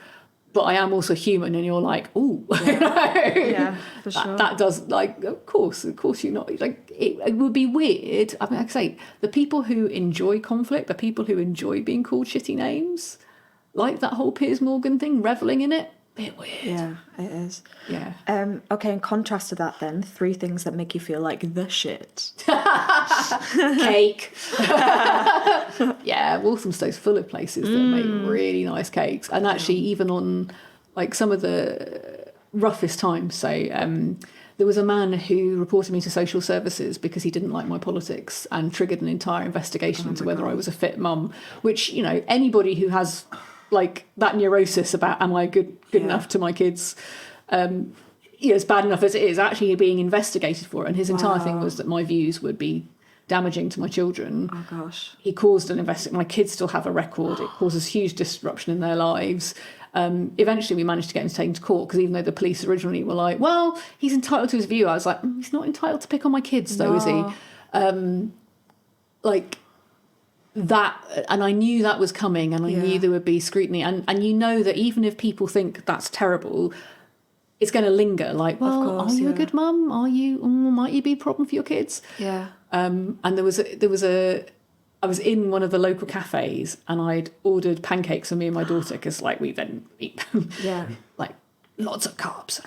But I am also human, and you're like, oh, yeah, for sure. That does, like, of course, you're not, like, it would be weird. I mean, like I say, the people who enjoy conflict, the people who enjoy being called shitty names, like that whole Piers Morgan thing, revelling in it, bit weird. Yeah, it is. Yeah. Okay, in contrast to that then, 3 things that make you feel like the shit. Cake. Yeah, Walthamstow's full of places that make really nice cakes. And actually, even on, like, some of the roughest times, say, there was a man who reported me to social services because he didn't like my politics and triggered an entire investigation into whether I was a fit mum, which, anybody who has... like that neurosis about am I good enough to my kids, as bad enough as it is, actually being investigated for it. And his entire thing was that my views would be damaging to my children. Oh gosh. He caused an investigation. My kids still have a record. It causes huge disruption in their lives. Eventually we managed to get him taken to court because even though the police originally were like, well, he's entitled to his view, I was like, he's not entitled to pick on my kids though, is he? That, and I knew that was coming, and I knew there would be scrutiny, and that even if people think that's terrible, it's going to linger. Like, well, are you a good mum? Are you? Might you be a problem for your kids? Yeah. And I was in one of the local cafes, and I'd ordered pancakes for me and my daughter because, like, we then eat like lots of carbs.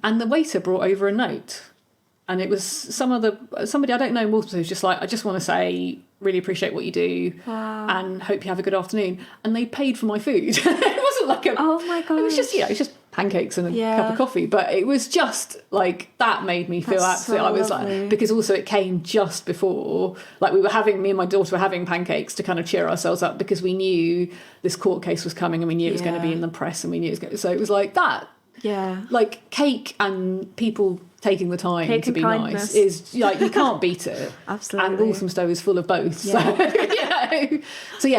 And the waiter brought over a note. And it was somebody I don't know in Walthamstow who's just like, I just want to say, really appreciate what you do and hope you have a good afternoon. And they paid for my food. It wasn't like oh my God. It was just, it's just pancakes and a cup of coffee, but it was just like that made me feel absolutely. I was like, because also it came just before, like me and my daughter were having pancakes to kind of cheer ourselves up because we knew this court case was coming and we knew it was going to be in the press and we knew it was going to, so it was like that. Yeah, like cake and people taking the time to be nice is like you can't beat it. Absolutely. And Walthamstow is full of both. So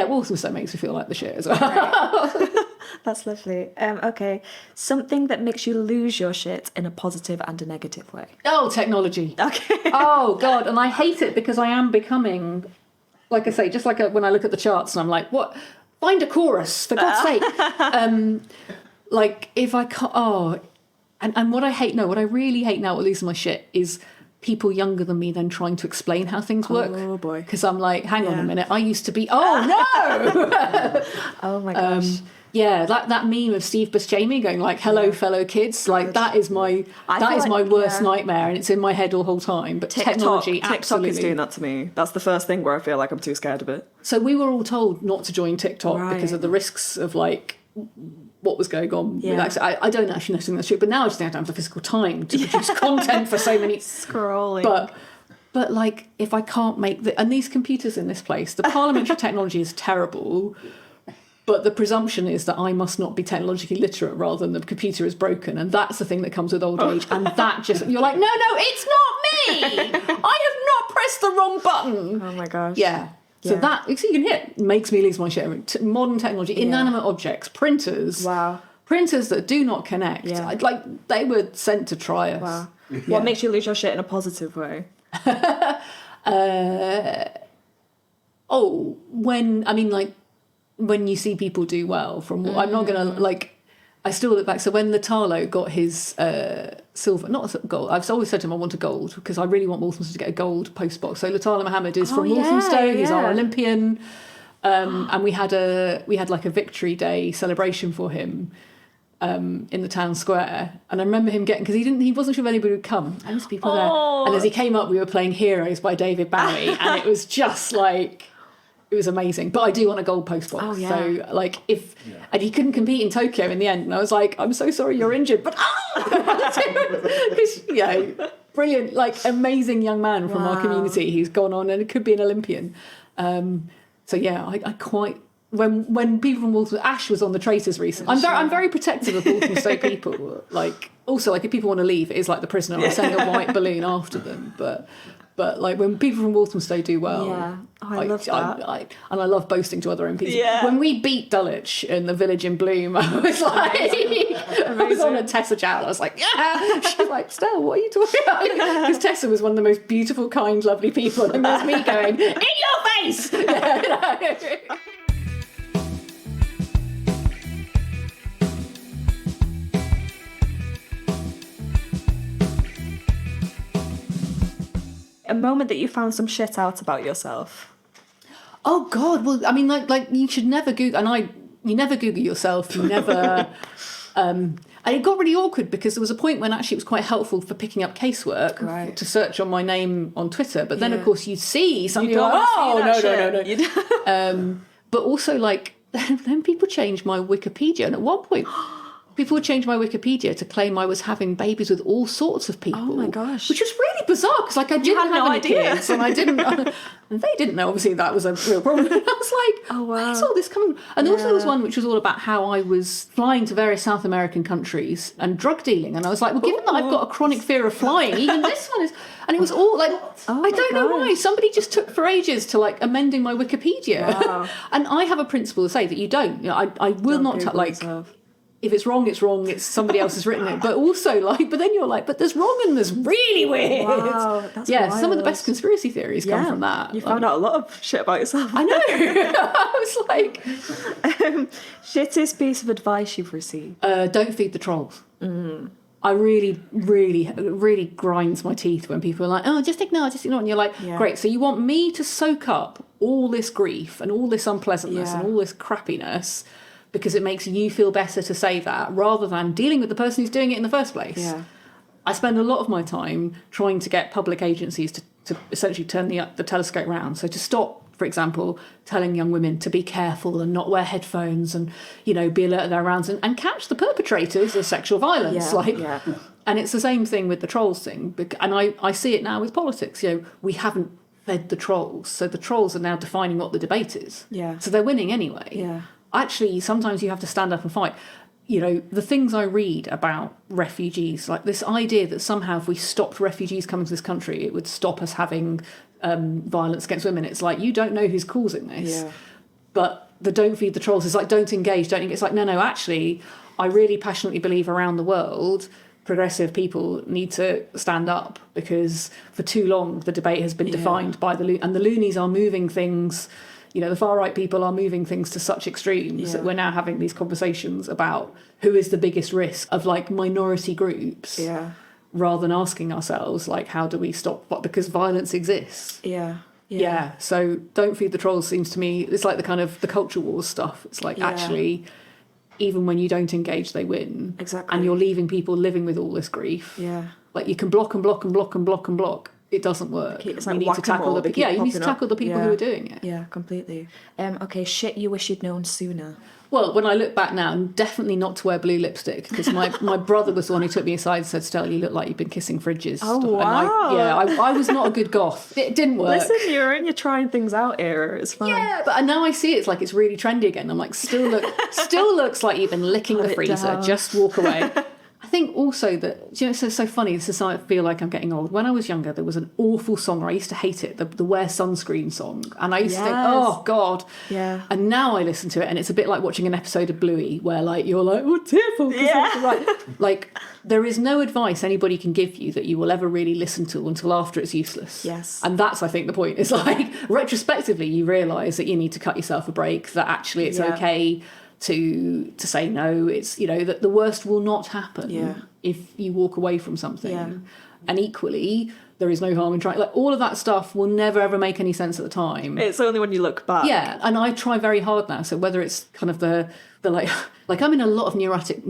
Walthamstow makes me feel like the shit as well. Right. That's lovely. Okay, something that makes you lose your shit in a positive and a negative way. Oh, technology. Okay. Oh God, and I hate it because I am becoming, like I say, just like when I look at the charts and I'm like, what? Find a chorus for God's sake. Like if I can't, and what I really hate now, what losing my shit is people younger than me then trying to explain how things work. Oh boy. Because I'm like, hang on a minute, I used to be, oh no! Oh my gosh. That meme of Steve Buscemi going like, hello fellow kids, like that is my worst nightmare and it's in my head all the whole time. But technology TikTok absolutely is doing that to me. That's the first thing where I feel like I'm too scared of it. So we were all told not to join TikTok because of the risks of like what was going on. I don't actually know something that's true, but now I just don't have the physical time to produce content for so many scrolling. But like if I can't make and these computers in this place, the parliamentary technology is terrible. But the presumption is that I must not be technologically literate rather than the computer is broken. And that's the thing that comes with old age. And that just, you're like, no, it's not me. I have not pressed the wrong button. Oh my gosh. Yeah. So that, you can hit, makes me lose my shit. Modern technology, inanimate objects, printers. Wow. Printers that do not connect. Yeah. Like, they were sent to try us. Wow. Yeah. What makes you lose your shit in a positive way? When you see people do well, I'm not going to, I still look back. So when Latalo got his silver, not gold, I've always said to him I want a gold because I really want Walthamstow to get a gold postbox. So Latalo Mohammed is from Walthamstow, he's our Olympian. And we had like a victory day celebration for him in the town square. And I remember him getting, because he wasn't sure if anybody would come. And there's people there. And as he came up, we were playing Heroes by David Bowie. And it was just like, it was amazing. But I do want a gold postbox. Oh, yeah. So, and he couldn't compete in Tokyo in the end. And I was like, I'm so sorry you're injured. But, because, brilliant, amazing young man from our community who's gone on and it could be an Olympian. I quite... When people from Walthamstow... Ash was on the Traitors recently. I'm very protective of Walthamstow people. Also, if people want to leave, it is like The Prisoner. I send a white balloon after them. But when people from Walthamstow do well, I love that. I love boasting to other MPs. Yeah. When we beat Dulwich in the Village in Bloom, I was like, I was on a Tessa chat. I was like, yeah. She's like, Stella, what are you talking about? Because Tessa was one of the most beautiful, kind, lovely people, and there's me going, in your face. A moment that you found some shit out about yourself. Oh God! Well, I mean, you should never Google, and you never Google yourself. You never. And it got really awkward because there was a point when actually it was quite helpful for picking up casework to search on my name on Twitter. But then, of course, you see something like, no. But also, then people changed my Wikipedia, and at one point. People would change my Wikipedia to claim I was having babies with all sorts of people. Oh my gosh. Which was really bizarre because I didn't have any kids and I didn't... and they didn't know, obviously, that was a real problem. And I was like, oh, wow. Where's all this coming from? And also there was one which was all about how I was flying to various South American countries and drug dealing. And I was like, well, given that I've got a chronic fear of flying, even this one is... And it was all I don't know why. Somebody just took for ages to amending my Wikipedia. Wow. And I have a principle to say that you don't. I will not... If it's wrong, it's wrong. It's somebody else has written it. But also, but then you're like, but there's wrong and there's really weird. Wow, that's wild. Some of the best conspiracy theories come from that. You found out a lot of shit about yourself. I know. I was like... shittest piece of advice you've received? Don't feed the trolls. I really, really, really grinds my teeth when people are like, oh, just ignore. And you're like, great, so you want me to soak up all this grief and all this unpleasantness and all this crappiness... because it makes you feel better to say that rather than dealing with the person who's doing it in the first place. Yeah. I spend a lot of my time trying to get public agencies to essentially turn the telescope round. So to stop for example, telling young women to be careful and not wear headphones and, be alert at their rounds and catch the perpetrators of sexual violence. And it's the same thing with the trolls thing. And I see it now with politics. We haven't fed the trolls. So the trolls are now defining what the debate is. Yeah. So they're winning anyway. Yeah. Actually, sometimes you have to stand up and fight. The things I read about refugees, like this idea that somehow if we stopped refugees coming to this country, it would stop us having violence against women. It's like, you don't know who's causing this. Yeah. But the don't feed the trolls is like, don't engage. It's like, no, actually, I really passionately believe around the world, progressive people need to stand up, because for too long the debate has been defined by and the loonies are moving things. The far-right people are moving things to such extremes that we're now having these conversations about who is the biggest risk of, like, minority groups, rather than asking ourselves, like, how do we stop? Because violence exists. Yeah. So don't feed the trolls seems to me, it's like the kind of the culture wars stuff. It's like, actually, even when you don't engage, they win. Exactly. And you're leaving people living with all this grief. Yeah. Like, you can block and block and block and block and block. It doesn't work. It's like you need to tackle the you need to tackle the people who are doing it. Yeah, completely. Okay, shit you wish you'd known sooner. Well, when I look back now, definitely not to wear blue lipstick, because my brother was the one who took me aside and said, Stella, you look like you've been kissing fridges. Oh, wow. And I was not a good goth. It didn't work. Listen, you're in your trying things out era. It's fine. Yeah, but now I see it's like it's really trendy again. I'm like, still looks like you've been licking the freezer. Just walk away. I think also that, it's so funny, this is how I feel like I'm getting old. When I was younger, there was an awful song, I used to hate it, the Wear Sunscreen song. And I used to think, oh, God. Yeah. And now I listen to it, and it's a bit like watching an episode of Bluey, where, like, you're like, oh, tearful. Right. Like, there is no advice anybody can give you that you will ever really listen to until after it's useless. Yes. And that's, I think, the point. It's like, retrospectively, you realise that you need to cut yourself a break, that actually it's okay to say no. It's that the worst will not happen if you walk away from something. And equally, there is no harm in trying. Like, all of that stuff will never ever make any sense at the time. It's only when you look back. Yeah, and I try very hard now. So whether it's kind of the like I'm in a lot of neurotic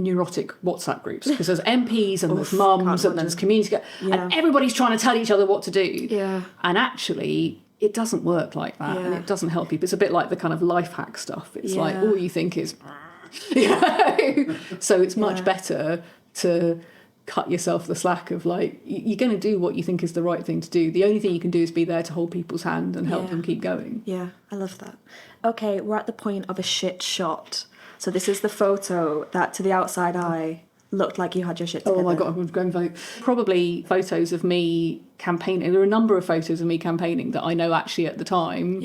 WhatsApp groups, because there's MPs and there's mums and there's community, and everybody's trying to tell each other what to do. Yeah, and actually, it doesn't work like that, and it doesn't help people. It's a bit like the kind of life hack stuff. It's like all you think is, so it's much better to cut yourself the slack of, like, you're going to do what you think is the right thing to do. The only thing you can do is be there to hold people's hand and help them keep going. Yeah, I love that. Okay, we're at the point of a shit shot. So this is the photo that, to the outside eye, looked like you had your shit together. Oh my God, I'm going to vote. Probably photos of me campaigning. There are a number of photos of me campaigning that I know actually at the time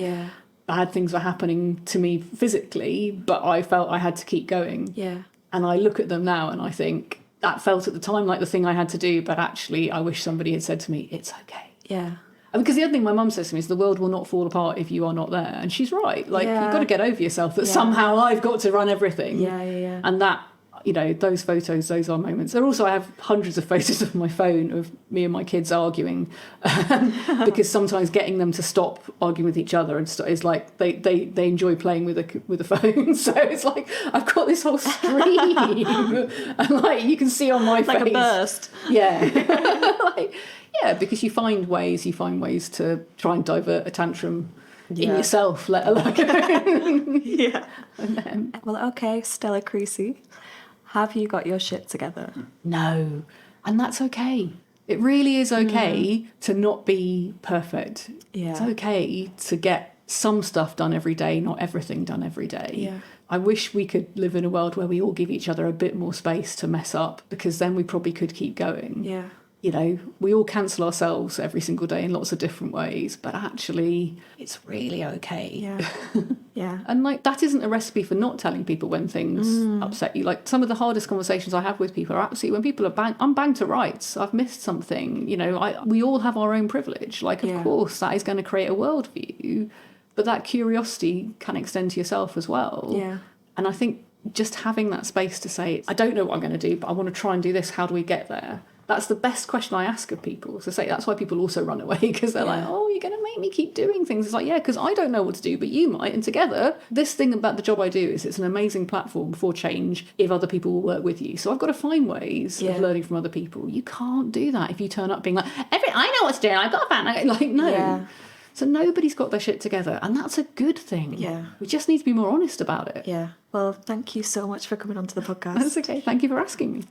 bad things were happening to me physically, but I felt I had to keep going. Yeah. And I look at them now and I think, that felt at the time like the thing I had to do, but actually I wish somebody had said to me, it's okay. Yeah. And because the other thing my mum says to me is the world will not fall apart if you are not there. And she's right. Like, you've got to get over yourself that somehow I've got to run everything. Yeah. And that, those photos, those are moments. There also, I have hundreds of photos of my phone of me and my kids arguing, because sometimes getting them to stop arguing with each other is like they enjoy playing with a phone. So it's like I've got this whole stream, and like you can see on my face, like a burst. Because you find ways to try and divert a tantrum in yourself, let alone. Well, okay, Stella Creasy. Have you got your shit together? No. And that's okay. It really is okay to not be perfect. Yeah. It's okay to get some stuff done every day, not everything done every day. Yeah. I wish we could live in a world where we all give each other a bit more space to mess up, because then we probably could keep going. Yeah. We all cancel ourselves every single day in lots of different ways, but actually it's really okay. Yeah. Yeah. And like, that isn't a recipe for not telling people when things upset you. Like, some of the hardest conversations I have with people are absolutely when people are I'm banged to rights, I've missed something, we all have our own privilege. Like, of course that is going to create a worldview, but that curiosity can extend to yourself as well. Yeah. And I think just having that space to say, I don't know what I'm going to do, but I want to try and do this. How do we get there? That's the best question I ask of people. So that's why people also run away, because they're like, oh, you're going to make me keep doing things. It's like, yeah, because I don't know what to do, but you might. And together, this thing about the job I do is it's an amazing platform for change if other people will work with you. So I've got to find ways of learning from other people. You can't do that if you turn up being like, I know what to do, I've got that. Like, no. Yeah. So nobody's got their shit together, and that's a good thing. Yeah. We just need to be more honest about it. Yeah. Well, thank you so much for coming onto the podcast. That's okay. Thank you for asking me.